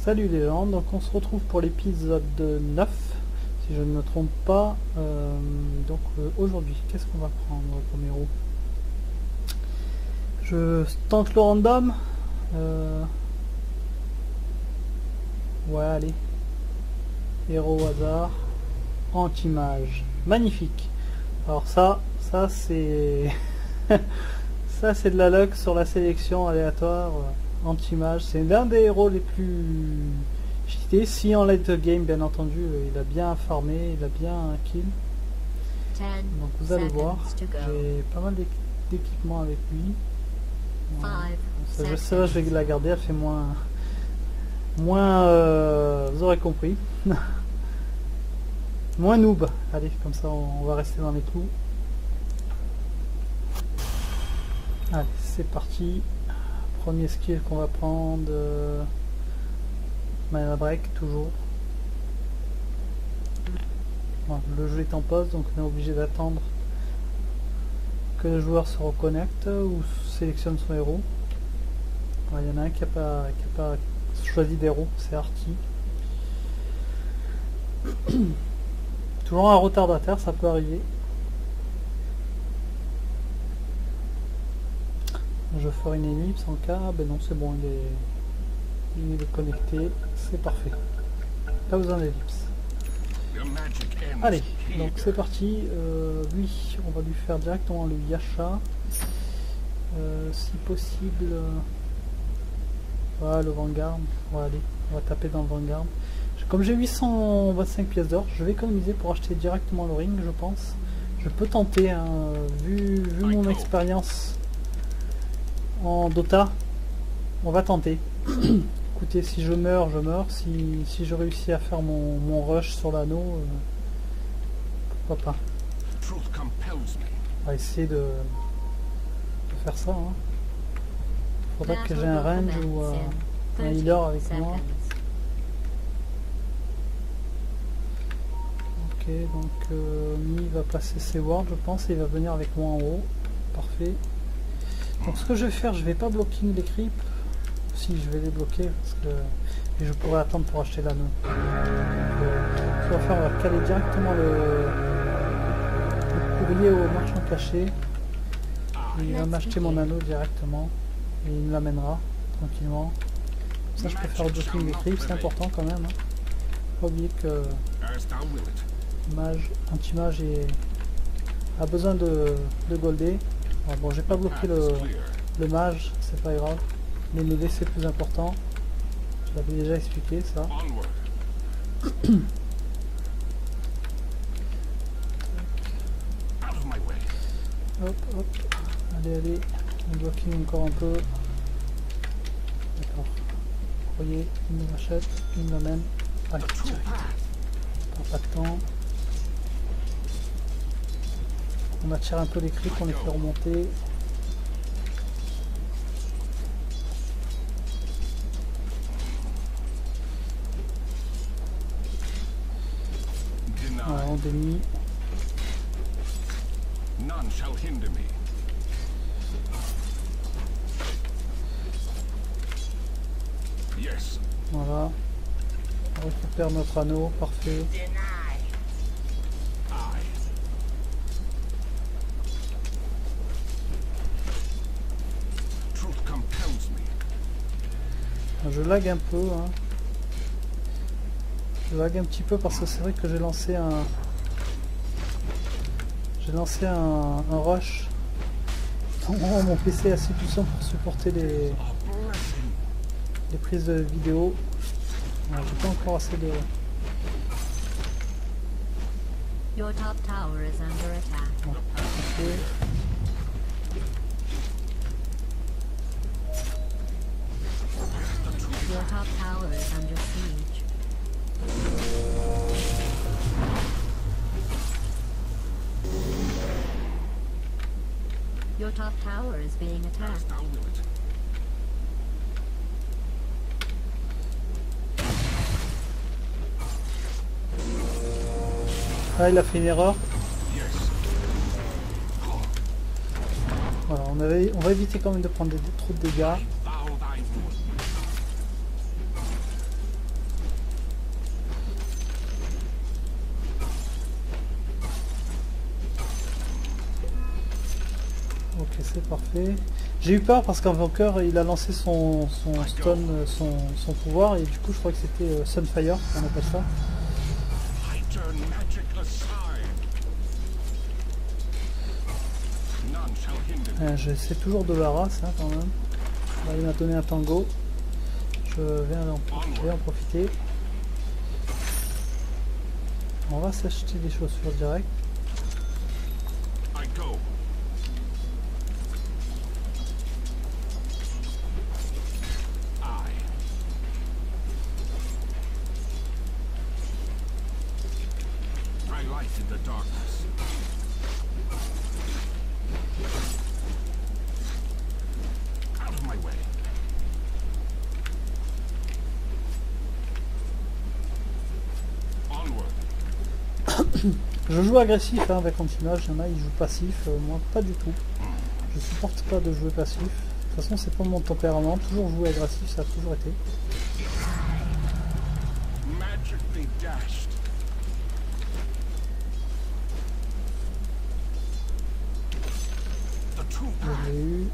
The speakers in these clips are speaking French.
Salut les gens, donc on se retrouve pour l'épisode 9, si je ne me trompe pas. Aujourd'hui, qu'est-ce qu'on va prendre comme héros? Je tente le random. Ouais, allez. Héros au hasard. Anti-mage. Magnifique. Alors ça c'est... ça c'est de la luck sur la sélection aléatoire. Anti-mage, c'est l'un des héros les plus cheatés. Si en late game, bien entendu, il a bien farmé, il a bien kill. Donc vous allez voir, j'ai pas mal d'équipements avec lui. Ça, je vais la garder, elle fait moins vous aurez compris. Moins noob. Allez, comme ça on va rester dans les clous. Allez, c'est parti. Premier skill qu'on va prendre, mana break toujours. Bon, le jeu est en pause, donc on est obligé d'attendre que le joueur se reconnecte ou sélectionne son héros. Il y en a un qui n'a pas choisi d'héros, c'est Artie. Toujours un retardataire, ça peut arriver. Je ferai une ellipse en cas, ben non c'est bon, il est connecté, c'est parfait. Pas besoin d'ellipse. Allez, donc c'est parti. Lui, on va lui faire directement le Yasha. Si possible, voilà le Vanguard. Allez, on va taper dans le Vanguard. Comme j'ai 825 pièces d'or, je vais économiser pour acheter directement le ring, je pense. Je peux tenter, hein, vu mon expérience en Dota, on va tenter. Écoutez, si je meurs, je meurs. Si je réussis à faire mon rush sur l'anneau, pourquoi pas. On va essayer de faire ça. Il faudrait que j'ai un range ou un healer avec moi. Ok, donc Mi va placer ses wards, je pense, et il va venir avec moi en haut. Parfait. Donc ce que je vais faire, je vais pas bloquer les creeps. Si, je vais les bloquer parce que je pourrais attendre pour acheter l'anneau. Ce qu'on va faire, on va caler directement le courrier au marchand caché. Il va m'acheter mon anneau directement et il me l'amènera tranquillement. Ça, je peux faire le blocking des creeps, c'est important quand même. Pas oublier que anti-mage a besoin de golder. Bon, j'ai pas bloqué le mage, c'est pas grave. Les mêlées c'est plus important. Je l'avais déjà expliqué ça. Hop, hop. Allez, on blocking encore un peu. D'accord. Vous voyez, il me l'achète, il me l'amène. Allez, direct. Pas de temps. On attire un peu les creeps, on les fait remonter. Voilà, on dénie. Voilà. On récupère notre anneau, parfait. Je lag un peu, hein. Je lag un petit peu parce que c'est vrai que j'ai lancé un rush. Mon PC est assez puissant pour supporter les prises de vidéo. J'ai pas encore assez de... Your top tower is under attack. Bon, okay. Your top tower is under siege. Your top tower is being attacked. Ah, il a fait une erreur. Voilà, on va éviter quand même de prendre trop de dégâts. Ok, c'est parfait. J'ai eu peur parce qu'Invoker il a lancé son stun, son pouvoir, et du coup je crois que c'était Sunfire, on appelle ça. J'essaie toujours de la race hein, quand même. Là, il m'a donné un tango. Je vais en profiter. On va s'acheter des chaussures direct. Je joue agressif hein, avec Antinage, il y en a ils jouent passif, moi pas du tout. Je supporte pas de jouer passif. De toute façon c'est pas mon tempérament, toujours jouer agressif, ça a toujours été. Je l'ai eu.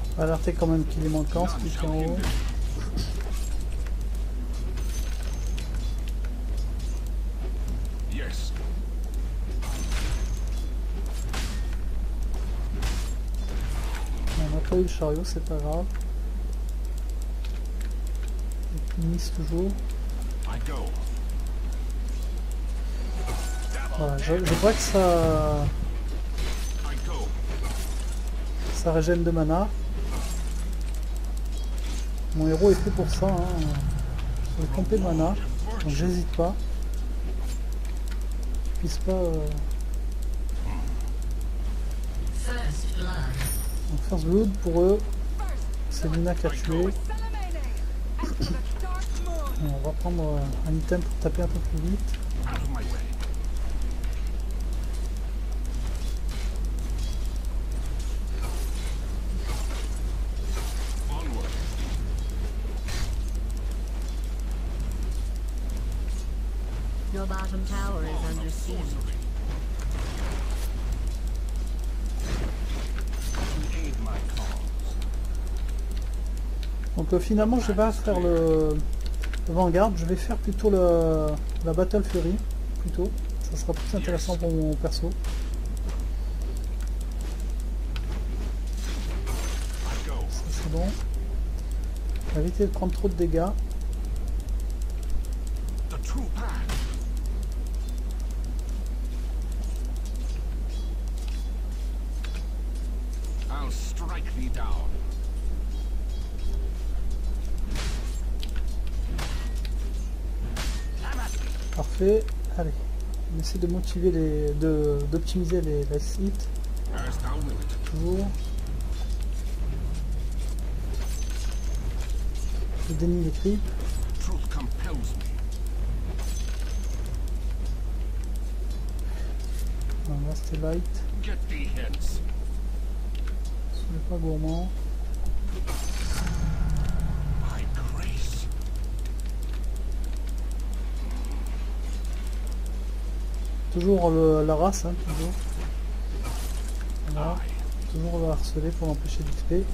On va alerter quand même qu'il est manquant, celui qui est en haut. On n'a pas eu le chariot, c'est pas grave. Il mise toujours. Voilà, je vois que ça régène de mana. Mon héros est fait pour ça, hein. Je vais pomper de mana, donc j'hésite pas. Je puisse pas. Donc First Blood pour eux, c'est Luna qui a tué. Et on va prendre un item pour taper un peu plus vite. Your bottom tower is under siege. Donc finalement je vais pas faire le Vanguard, je vais faire plutôt la Battle Fury, plutôt. Ça sera plus intéressant pour mon perso. Ça c'est bon. Éviter de prendre trop de dégâts. Parfait, allez, on essaie de motiver d'optimiser les hits. Toujours. Je dénie les creeps. On va rester light. Soyez pas gourmand. Toujours la race, hein, toujours. Voilà. Toujours le harceler pour l'empêcher d'XP.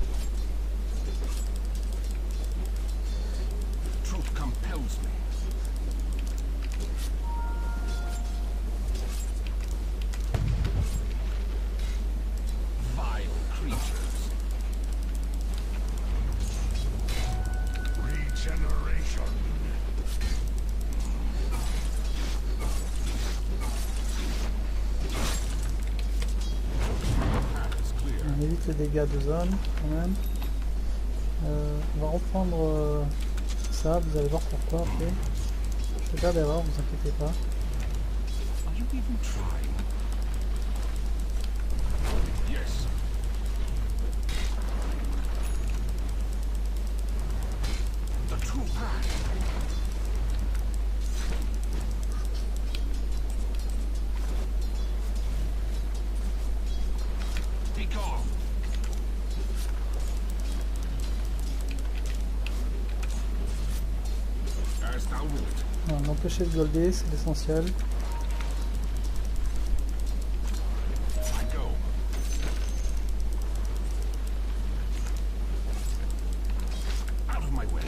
tes dégâts de zone quand même. On va reprendre ça, vous allez voir pourquoi après. Je vais pas d'erreur, vous inquiétez pas. Are you even trying? Yes. The true path. Be gone. As thou wilt. Voilà, l'empêcher de golder, c'est l'essentiel. I go. Out of my way.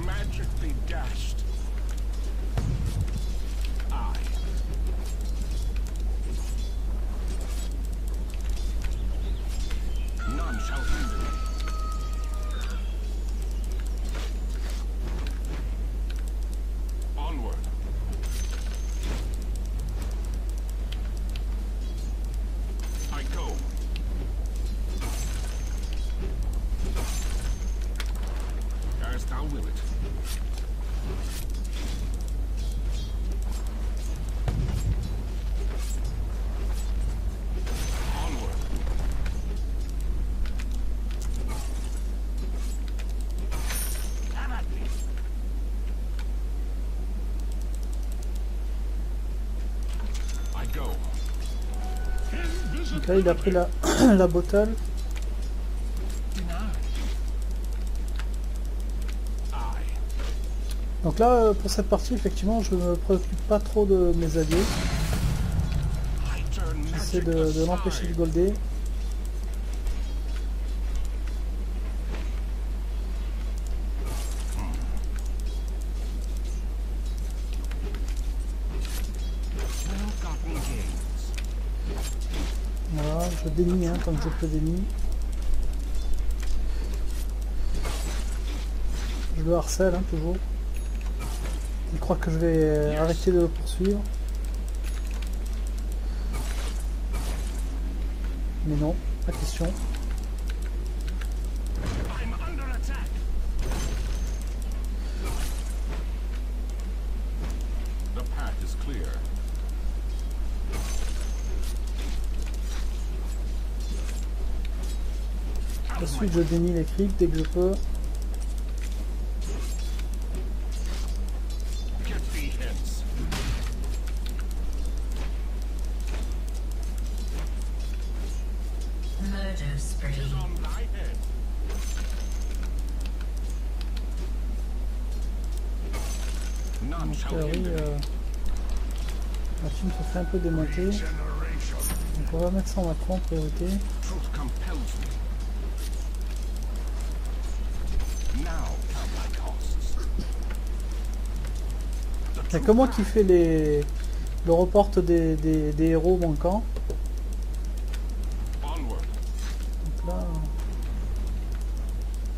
Magically dashed. I. None shall hinder me. Onward. I go. As thou wilt. Onward. Come at me. I go. Donc là il a pris la, la bottle. Donc là pour cette partie effectivement je me préoccupe pas trop de mes alliés. J'essaie de l'empêcher de golder. Voilà, je dénie hein, tant que je peux dénie. Je le harcèle hein, toujours. Il croit que je vais arrêter de le poursuivre. Mais non, pas question. I'm under attack. The path is clear. Ensuite je dénie les crics dès que je peux. Get thee hence. Murder spree. Is on thy head. None Donc shall oui, hinder me. la team se fait un peu démonter. Donc on va mettre ça en macro en priorité. Truth compels me. Now count my costs. Il n'y a que moi qui fait le report des héros manquants. Onward. Donc là,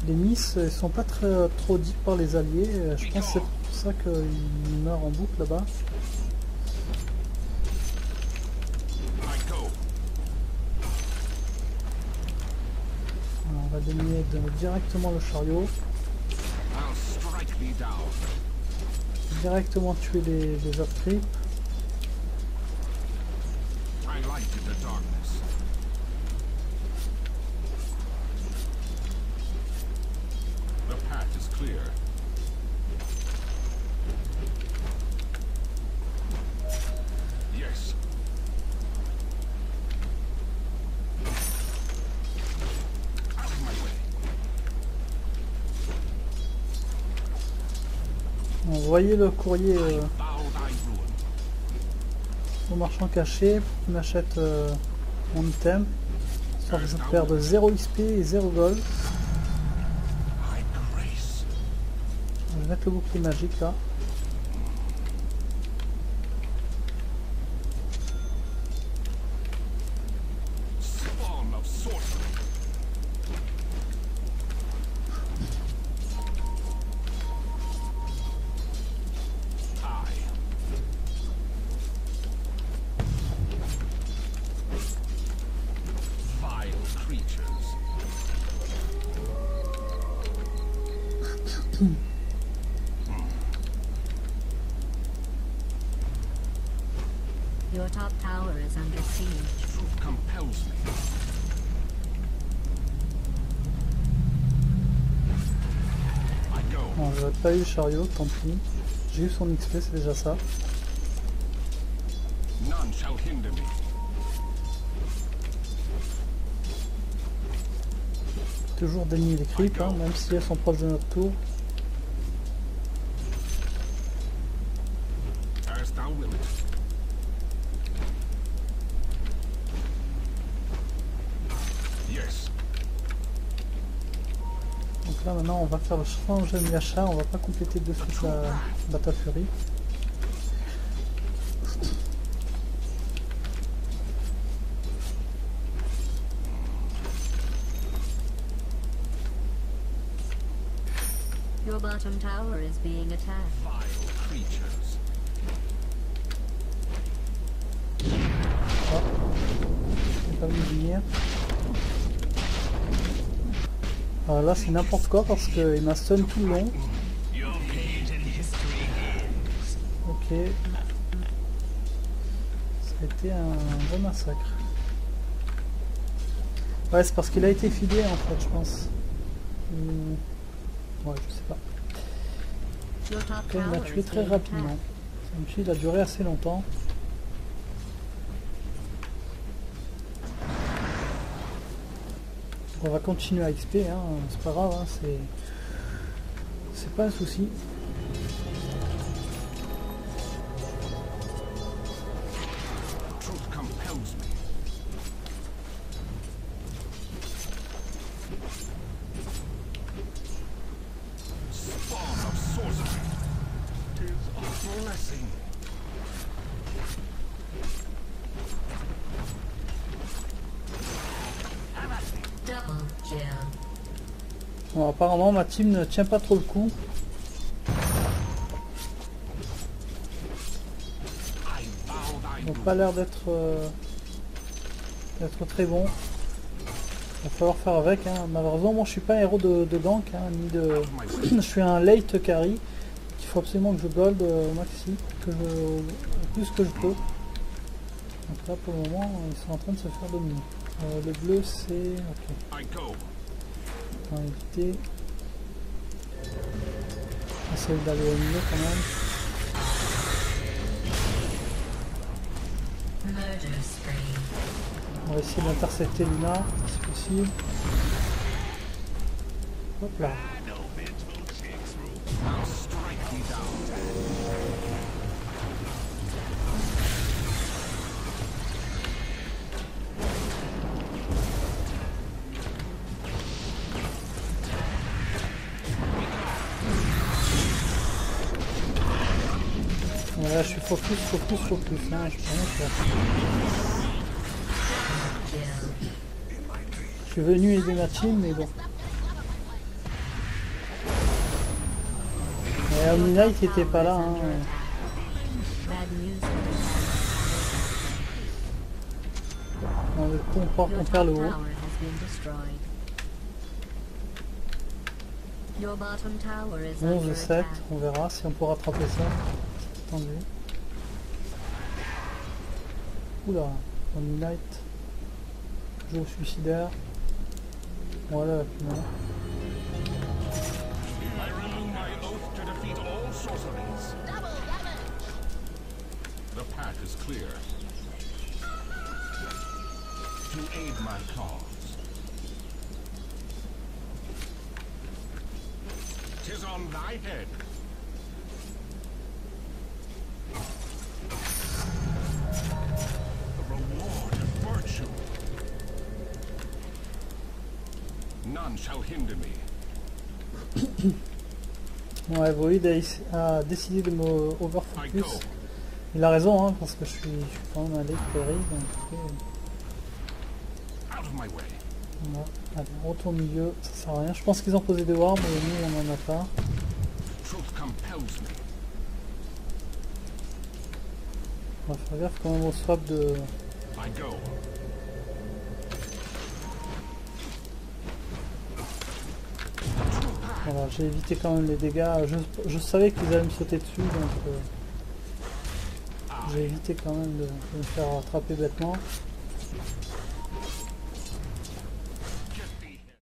les miss ils sont pas trop deep par les alliés. Je pense que c'est pour ça qu'ils meurent en boucle là-bas. I go. On va dénier directement le chariot. I'll strike thee down. Directement tuer les autres creeps. I light in the darkness. The path is clear. Yes. Out of my way. Vous voyez le courrier Bow thy ruin. au marchand caché pour qu'il m'achète mon item. Soit que je perde 0 XP et 0 gold. My grace. Je vais mettre le bouclier magique là. Spawn of sorcery. I. Your top tower is under siege. Truth compels me. I go. Bon, j'aurais pas eu le chariot, tant pis. J'ai eu son XP, c'est déjà ça. None shall hinder me. Toujours dénier les creeps, hein, même si elles sont proches de notre tour. As thou wilt. Yes. Donc là maintenant on va faire le change de achat, on va pas compléter de suite la Battle Fury. Your bottom tower is being attacked. Vile creatures. Oh. J'ai pas vu venir. Alors là c'est n'importe quoi parce qu'il m'a stun tout le long. Ok. Ça a été un vrai massacre. Ouais, c'est parce qu'il a été filé en fait, je pense. Ouais, je sais pas. Your top Ok, il m'a tower tué is très being rapidement. attacked. Même si il a duré assez longtemps. On va continuer à XP, hein. C'est pas grave, hein. C'est pas un souci. Truth compels me. Spawn of sorcery. 'Tis a blessing. Double kill. Bon, apparemment ma team ne tient pas trop le coup. I vow thy Ils n'ont rule. pas l'air d'être très bons. Il va falloir faire avec, hein. Malheureusement moi je suis pas un héros de gank, hein, ni de. Je suis un late carry. Il faut absolument que je gold au maxi, que le plus que je peux. Donc là pour le moment ils sont en train de se faire dominer. Le bleu c'est. Ok. I go. On va éviter. Essayer d'aller au milieu quand même. Murder spree. On va essayer d'intercepter Luna si possible. Hop là. Now strike me down. Voilà, je suis focus. Hein, je peux rien faire. Je suis venu aider ma team, mais bon. Et Omnight n'était pas là. Hein. Bad news. Bon, du coup, on perd le haut. Tower has been destroyed. Your bottom tower is 11 under 7, attack. on verra si on peut rattraper ça. Attendez. Oula, Omnight. Joue suicidaire. Voilà, non. I renew my oath to defeat all sorceries. The path is clear. To aid my cause. 'Tis on thy head. The reward of virtue. None shall hinder me. Ouais, Void a décidé de me I overfocus. go. Il a raison, hein, parce que je suis quand même un late carry, donc Out of my way. voilà. Allez, on retourne au milieu, ça sert à rien. Je pense qu'ils ont posé des wards, mais nous on en a pas. Truth compels me. On va faire gaffe quand même au swap de. I go. Voilà, j'ai évité quand même les dégâts. Je savais qu'ils allaient me sauter dessus, donc j'ai évité quand même de me faire attraper bêtement.